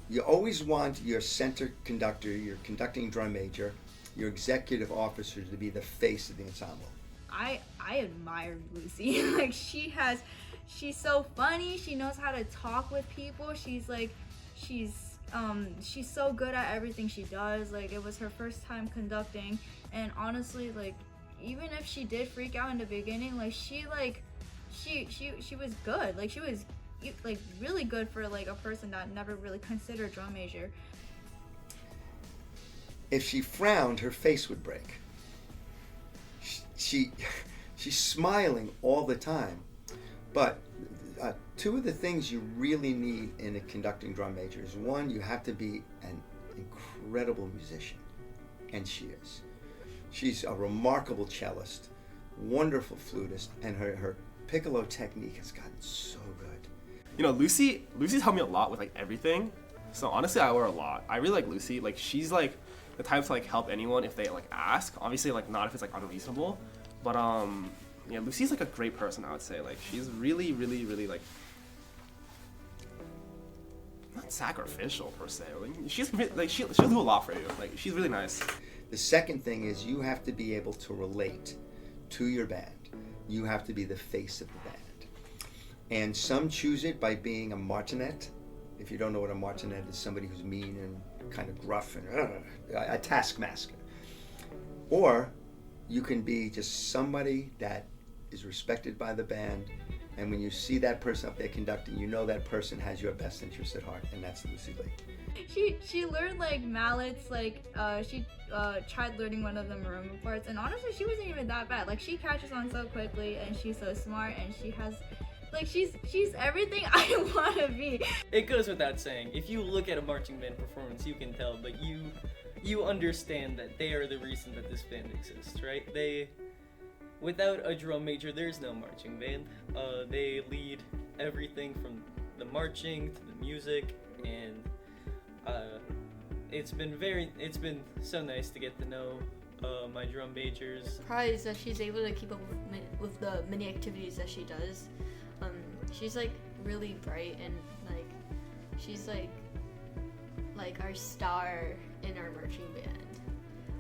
You always want your center conductor, your conducting drum major, your executive officer to be the face of the ensemble. I admire Lucy. Like, she's so funny. She knows how to talk with people. She's so good at everything she does. Like, it was her first time conducting, and honestly, like, even if she did freak out in the beginning, like, she was good. Like, she was like really good for like a person that never really considered drum major. If she frowned, her face would break. She's smiling all the time, but two of the things you really need in a conducting drum major is, one, you have to be an incredible musician, and she is. She's a remarkable cellist, wonderful flutist, and her piccolo technique has gotten so good. You know, Lucy's helped me a lot with like everything. So honestly, I owe her a lot. I really like Lucy. Like, she's like the type to like help anyone if they like ask. Obviously, like not if it's like unreasonable. But yeah, Lucy's like a great person, I would say. Like she's really, really, really like not sacrificial per se. Like, she's like she'll do a lot for you. Like she's really nice. The second thing is you have to be able to relate to your band. You have to be the face of the band. And some choose it by being a martinet. If you don't know what a martinet is, somebody who's mean and kind of gruff and a taskmaster. Or you can be just somebody that is respected by the band, and when you see that person up there conducting, you know that person has your best interest at heart, and that's Lucy Lee. She learned like mallets, like she tried learning one of the marimba parts, and honestly she wasn't even that bad. Like she catches on so quickly, and she's so smart, and she has like she's everything I want to be. It goes without saying, if you look at a marching band performance, you can tell, but you understand that they are the reason that this band exists, right? Without a drum major, there's no marching band. They lead everything from the marching to the music, and it's been so nice to get to know my drum majors. Surprised that she's able to keep up with the many activities that she does. She's like really bright, and like she's like our star in our marching band.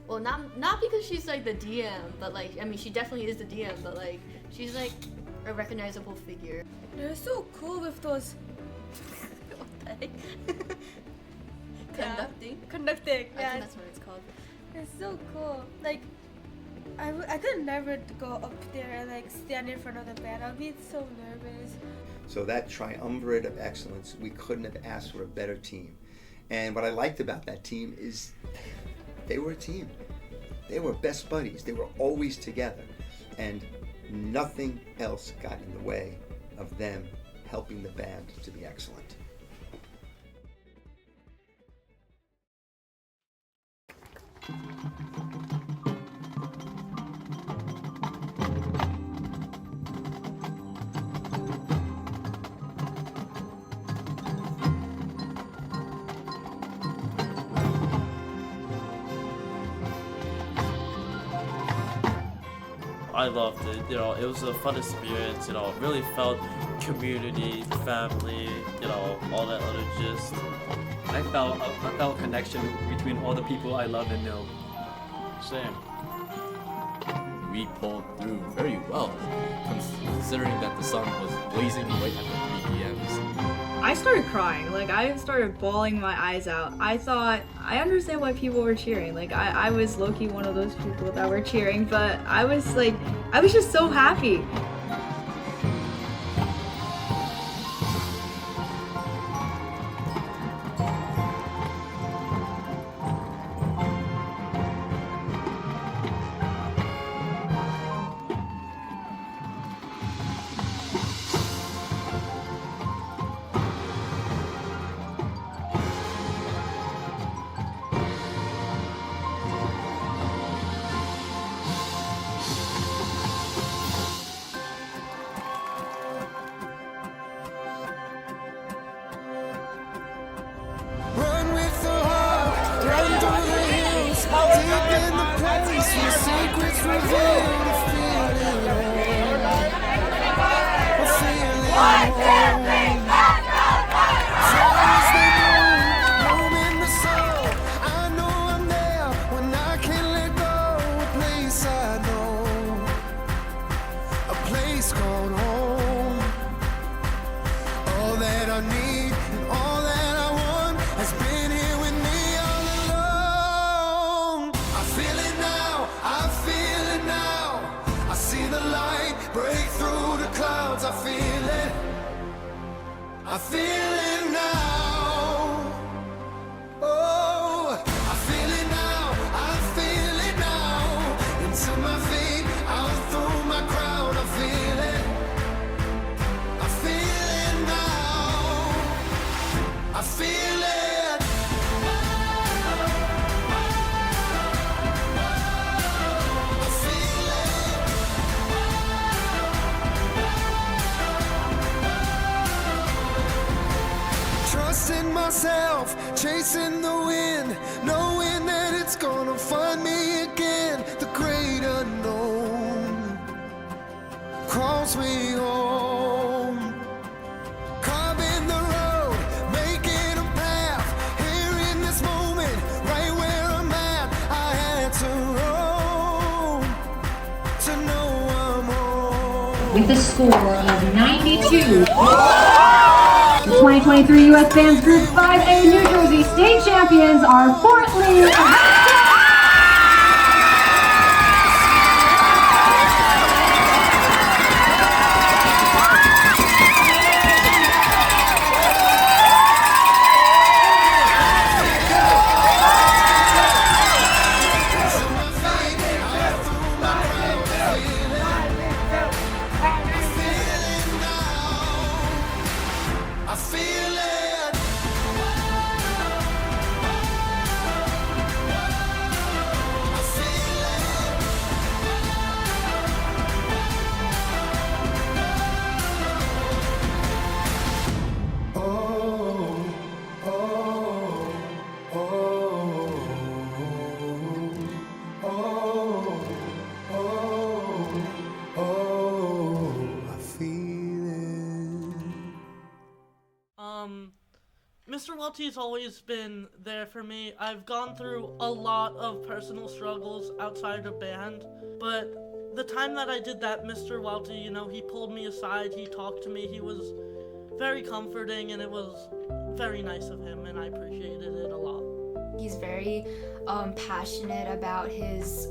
Well, not because she's like the DM, but like I mean she definitely is the DM, but like she's like a recognizable figure. They're so cool with those. What the heck? Conducting. I Yeah, think that's what it's called. it's so cool. Like, I could never go up there and like stand in front of the band. I'd be so nervous. So that triumvirate of excellence, we couldn't have asked for a better team. And what I liked about that team is they were a team. They were best buddies. They were always together. And nothing else got in the way of them helping the band to be excellent. I loved it. You know, it was a fun experience. You know, really felt community, family. You know, all that other gist. I felt a connection between all the people I love and know. Same. We pulled through very well, considering that the sun was blazing right at the 3 p.m.s. I started crying. Like I started bawling my eyes out. I thought I understand why people were cheering. Like I was low-key one of those people that were cheering, but I was just so happy. Run with the heart, run through the hills, deep in the place where secrets reveal. I know I'm there when I can't let go. A place I know, a place called home. All that I need and all that I want has been here with me all along. I feel it now, I feel it now. I see the light break through the clouds. I feel it, I feel it now. Oh, I feel it now, I feel it now. Into my feet, out through my crown. I feel it, I feel it now. I feel it. I feel it. Trusting myself, chasing the wind, knowing that it's gonna find me again. The great unknown. calls me home. Carving the road, making a path. Here in this moment, right where I'm at, I had to roam to know I'm home. With a score of 92. The 2023 U.S. Bands Group 5A New Jersey State Champions are Fort Lee. I feel it. Mr. Welty's always been there for me. I've gone through a lot of personal struggles outside of band, but the time that I did that, Mr. Welty, you know, he pulled me aside, he talked to me, he was very comforting, and it was very nice of him, and I appreciated it a lot. He's very passionate about his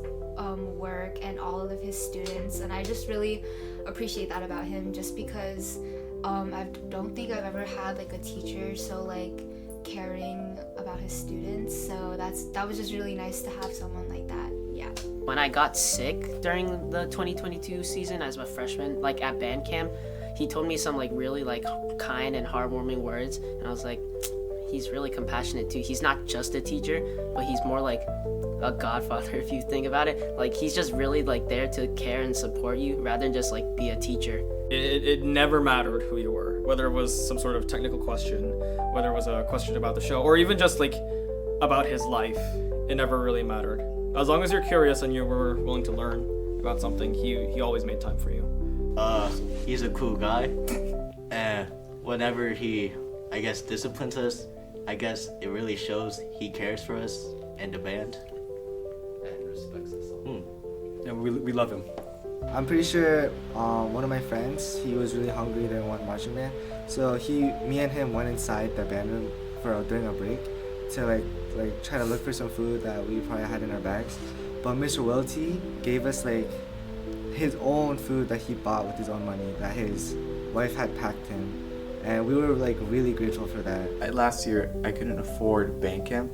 work and all of his students, and I just really appreciate that about him, just because I don't think I've ever had like a teacher so like caring about his students, so that was just really nice to have someone like that. Yeah. When I got sick during the 2022 season as a freshman, like at band camp, he told me some like really like kind and heartwarming words, and I was like, he's really compassionate too. He's not just a teacher, but he's more like a godfather if you think about it. Like he's just really like there to care and support you rather than just like be a teacher. It never mattered who you were, whether it was some sort of technical question, whether it was a question about the show, or even just like about his life. It never really mattered. As long as you're curious and you were willing to learn about something, he always made time for you. He's a cool guy, and whenever he, I guess, disciplines us, I guess it really shows he cares for us and the band. And respects us all. And we love him. I'm pretty sure one of my friends, he was really hungry during one marching band, so me and him went inside the band room during a break to like try to look for some food that we probably had in our bags. But Mr. Welty gave us like his own food that he bought with his own money that his wife had packed him, and we were like really grateful for that. Last year I couldn't afford band camp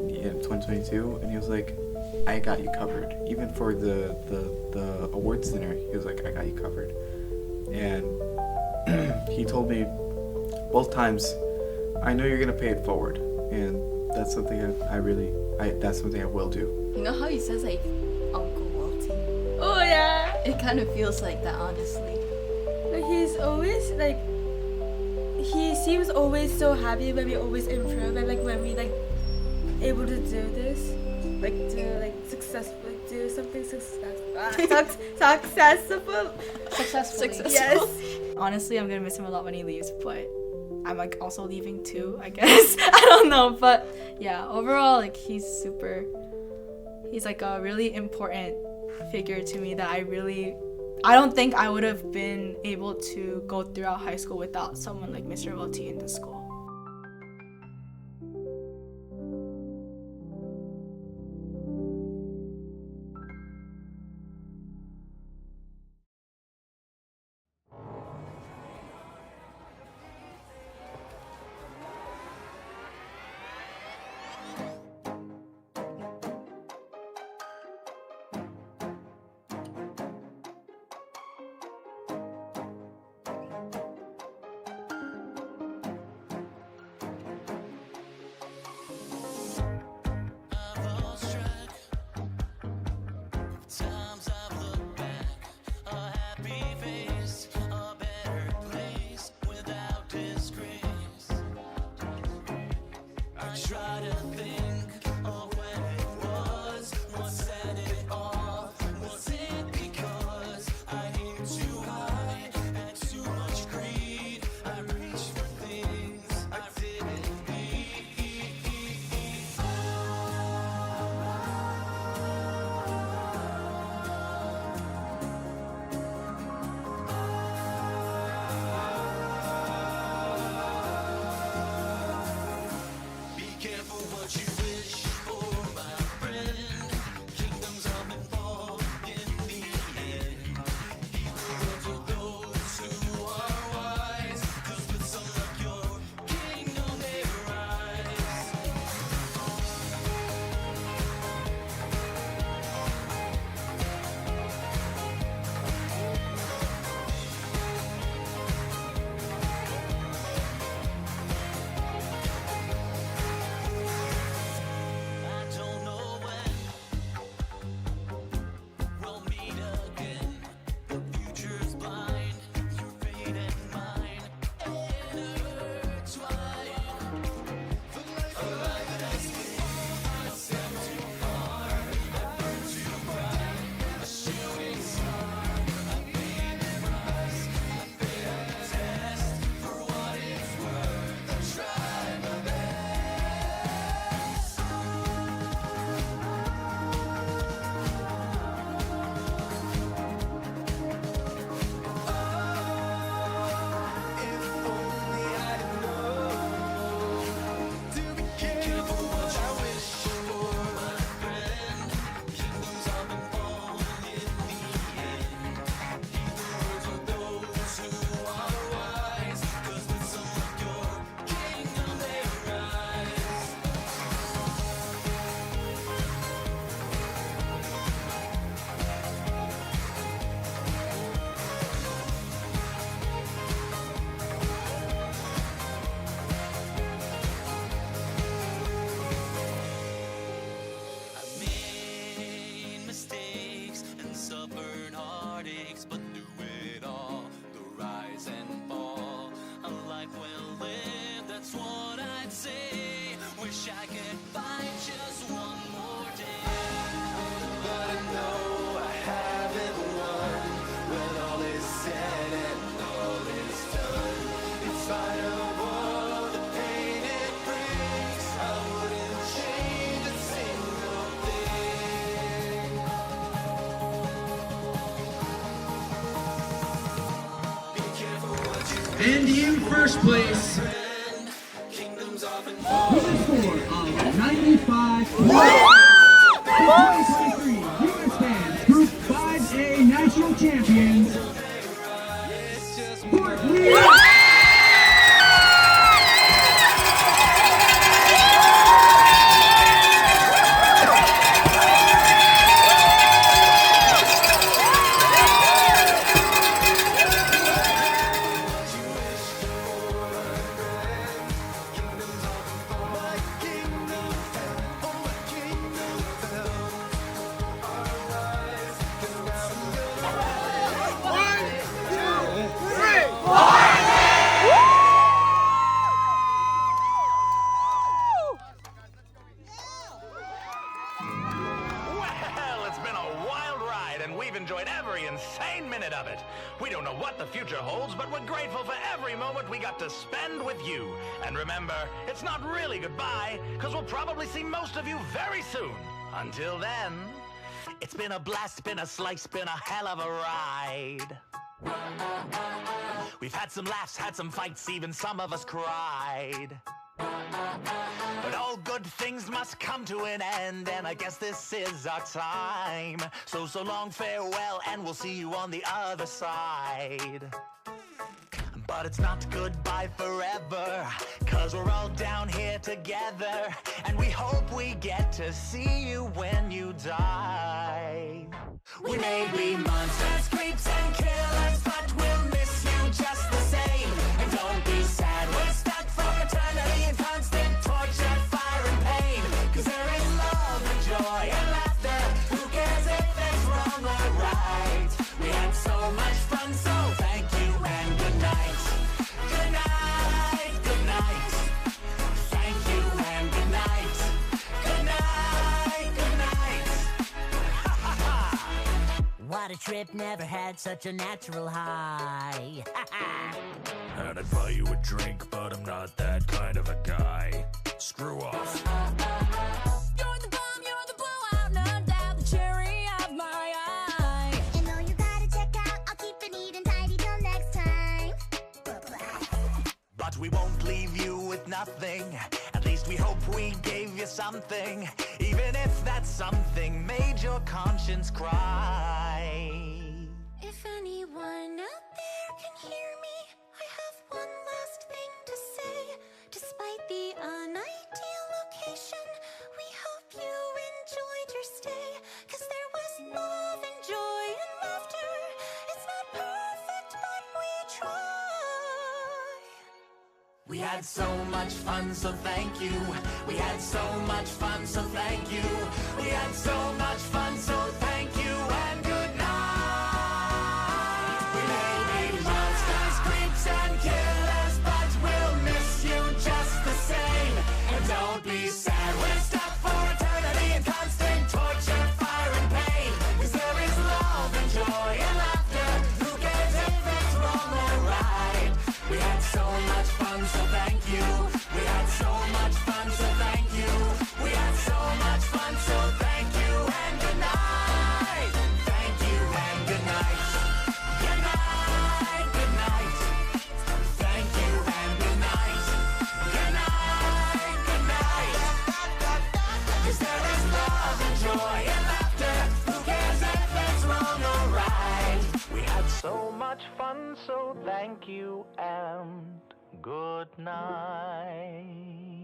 in 2022, and he was like, I got you covered. Even for the awards dinner, he was like, I got you covered. And he told me both times, I know you're gonna pay it forward, and that's something that's something I will do. You know how he says like Uncle Walty? Oh yeah. It kind of feels like that, honestly. Like he's always like, he seems always so happy when we always improve, and like when we like able to do this, like to like successfully do something successful. Yes. Honestly, I'm gonna miss him a lot when he leaves, but I'm like also leaving too, I guess. I don't know, but yeah, overall like he's like a really important figure to me that I don't think I would have been able to go throughout high school without someone like Mr. Welty in the school. wish I could find just one more day. But I know I haven't won. When all is said and all is done, in spite of all the pain it brings, I wouldn't change a single thing. Be careful what you And in first place, kingdoms often with a score of 95. 2023 U.S. Fans Group 5A National Champions, Fort Lee. Well, it's been a wild ride, and we've enjoyed every insane minute of it. We don't know what the future holds, but we're grateful for every moment we got to spend with you. And remember, it's not really goodbye, because we'll probably see most of you very soon. Until then, it's been a blast, been a slice, been a hell of a ride. We've had some laughs, had some fights, even some of us cried. But all good things must come to an end, and I guess this is our time. So long, farewell, and we'll see you on the other side. But it's not goodbye forever, 'cause we're all down here together, and we hope we get to see you when you die. We may be monsters, creeps, and killers, but we'll miss you just the same. And don't be sad, we're stuck for eternity in constant torture, fire, and pain. 'Cause there is love and joy and laughter. Who cares if it's wrong or right? We had so much fun, so thank you and good night. Good night, good night. Thank you and good night. Good night, good night. What a trip, never had such a natural high. And I'd buy you a drink, but I'm not that kind of a guy. Screw off. You're the bomb, you're the blowout, no doubt, the cherry of my eye. And though you gotta check out, I'll keep it neat and tidy till next time. But we won't leave you with nothing. At least we hope we gave you something, even if that something made your conscience cry. If anyone out there can hear me, I have one last thing to say. Despite the unideal location, we hope you enjoyed your stay. 'Cause there was love and joy and laughter. It's not perfect, but we try. We had so much fun, so thank you. We had so much fun, so thank you. We had so much fun, so thank you, and good night. We may be monsters, creeps, and killers, but we'll miss you just the same. And don't be sad, we're stuck for eternity in constant torture, fire, and pain. 'Cause there is love and joy and laughter. Who cares if it's wrong or right? We had so much fun, so thank you. We had so much fun, so thank you. We had so much fun, so thank you, and good night. Thank you and good night. Good night, good night. Thank you and good night. Good night, good night. 'Cause there is love and joy and laughter. Who cares if it's wrong or right? We had so much fun, so thank you and good night.